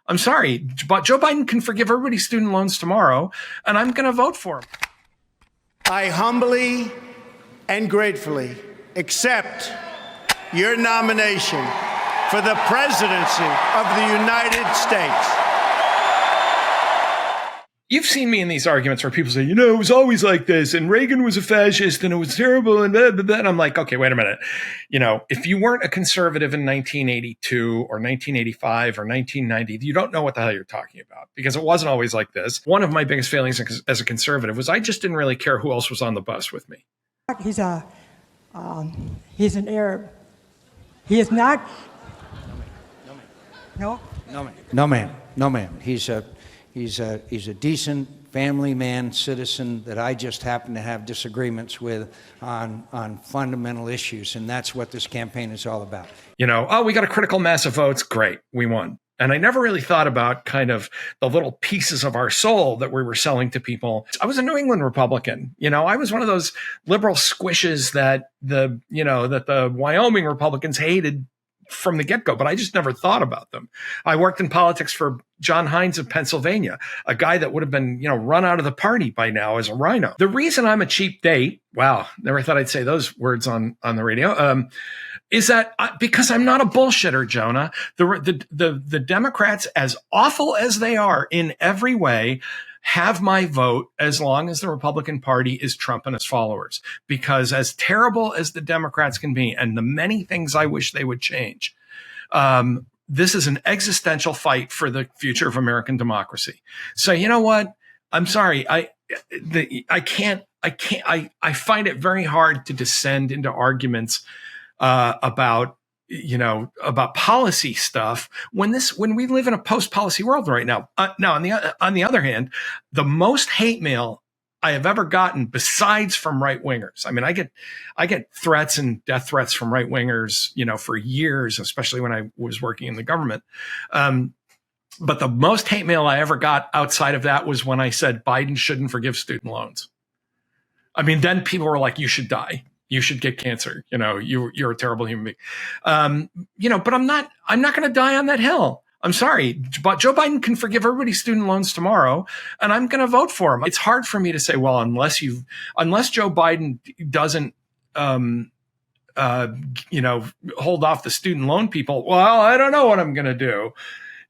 I'm sorry, but Joe Biden can forgive everybody's student loans tomorrow, and I'm going to vote for him. I humbly and gratefully accept your nomination for the presidency of the United States. You've seen me in these arguments where people say, it was always like this, and Reagan was a fascist, and it was terrible, and blah, blah, blah. And I'm like, okay, wait a minute. If you weren't a conservative in 1982 or 1985 or 1990, you don't know what the hell you're talking about, because it wasn't always like this. One of my biggest failings as a conservative was I just didn't really care who else was on the bus with me. He's an Arab. He is not. No? No, ma'am. He's a decent family man, citizen that I just happen to have disagreements with on fundamental issues, and that's what this campaign is all about. We got a critical mass of votes. Great, we won. And I never really thought about kind of the little pieces of our soul that we were selling to people. I was a New England Republican. I was one of those liberal squishes that the Wyoming Republicans hated from the get-go, but I just never thought about them. I worked in politics for John Hines of Pennsylvania, a guy that would have been, run out of the party by now as a rhino. The reason I'm a cheap date, wow, never thought I'd say those words on the radio, is that because I'm not a bullshitter, Jonah. The Democrats, as awful as they are in every way, have my vote as long as the Republican Party is Trump and his followers. Because as terrible as the Democrats can be, and the many things I wish they would change, this is an existential fight for the future of American democracy. So you know what? I'm sorry. I find it very hard to descend into arguments about policy stuff when we live in a post-policy world right now. Now, on the other hand, the most hate mail I have ever gotten, besides from right wingers. I mean, I get threats and death threats from right wingers, for years, especially when I was working in the government. But the most hate mail I ever got outside of that was when I said Biden shouldn't forgive student loans. I mean, then people were like, "You should die. You should get cancer. You're a terrible human being." But I'm not going to die on that hill. I'm sorry, but Joe Biden can forgive everybody's student loans tomorrow, and I'm going to vote for him. It's hard for me to say, well, unless Joe Biden doesn't, hold off the student loan people. Well, I don't know what I'm going to do.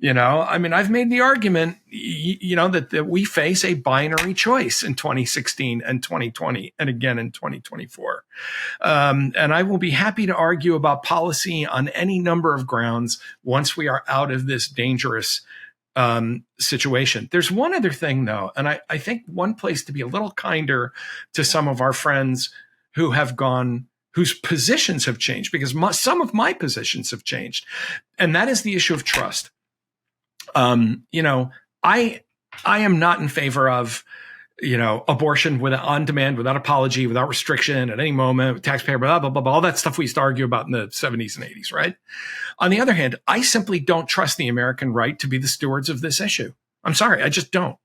I've made the argument, that we face a binary choice in 2016 and 2020 and again in 2024. And I will be happy to argue about policy on any number of grounds once we are out of this dangerous situation. There's one other thing, though, and I think one place to be a little kinder to some of our friends who have gone, whose positions have changed, because some of my positions have changed, and that is the issue of trust. I am not in favor of, abortion on demand, without apology, without restriction at any moment, taxpayer, blah, blah, blah, blah, all that stuff we used to argue about in the 70s and 80s, right? On the other hand, I simply don't trust the American right to be the stewards of this issue. I'm sorry, I just don't.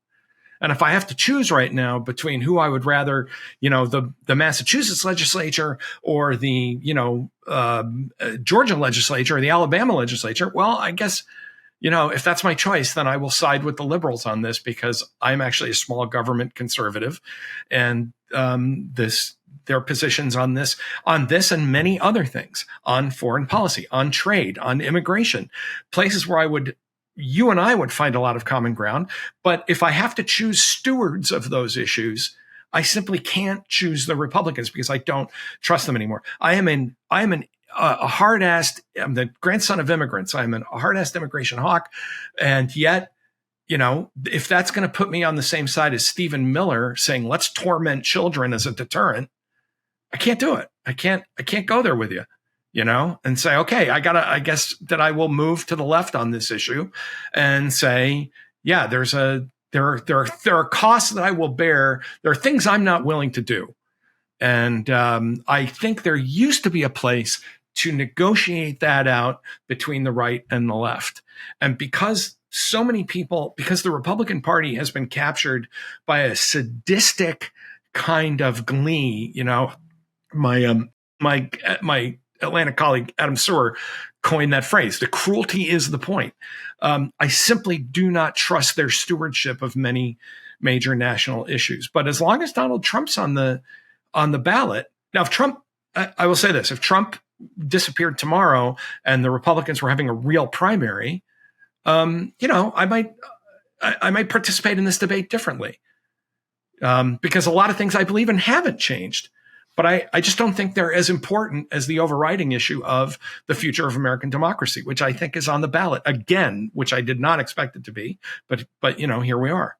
And if I have to choose right now between who I would rather, the Massachusetts legislature or the, Georgia legislature or the Alabama legislature, well, I guess, if that's my choice, then I will side with the liberals on this, because I'm actually a small government conservative, and their positions on this and many other things, on foreign policy, on trade, on immigration, places where you and I would find a lot of common ground. But if I have to choose stewards of those issues, I simply can't choose the Republicans because I don't trust them anymore. I'm the grandson of immigrants. I'm a hard-assed immigration hawk. And yet, if that's going to put me on the same side as Stephen Miller saying, let's torment children as a deterrent, I can't do it. I can't go there with you, and say, okay, I guess that I will move to the left on this issue and say, yeah, there are costs that I will bear. There are things I'm not willing to do. And I think there used to be a place to negotiate that out between the right and the left. And because the Republican Party has been captured by a sadistic kind of glee, my Atlanta colleague, Adam Sewer, coined that phrase. The cruelty is the point. I simply do not trust their stewardship of many major national issues. But as long as Donald Trump's on the ballot, now if Trump, I will say this, if Trump disappeared tomorrow and the Republicans were having a real primary, I might participate in this debate differently. Because a lot of things I believe in haven't changed. But I just don't think they're as important as the overriding issue of the future of American democracy, which I think is on the ballot again, which I did not expect it to be. But here we are.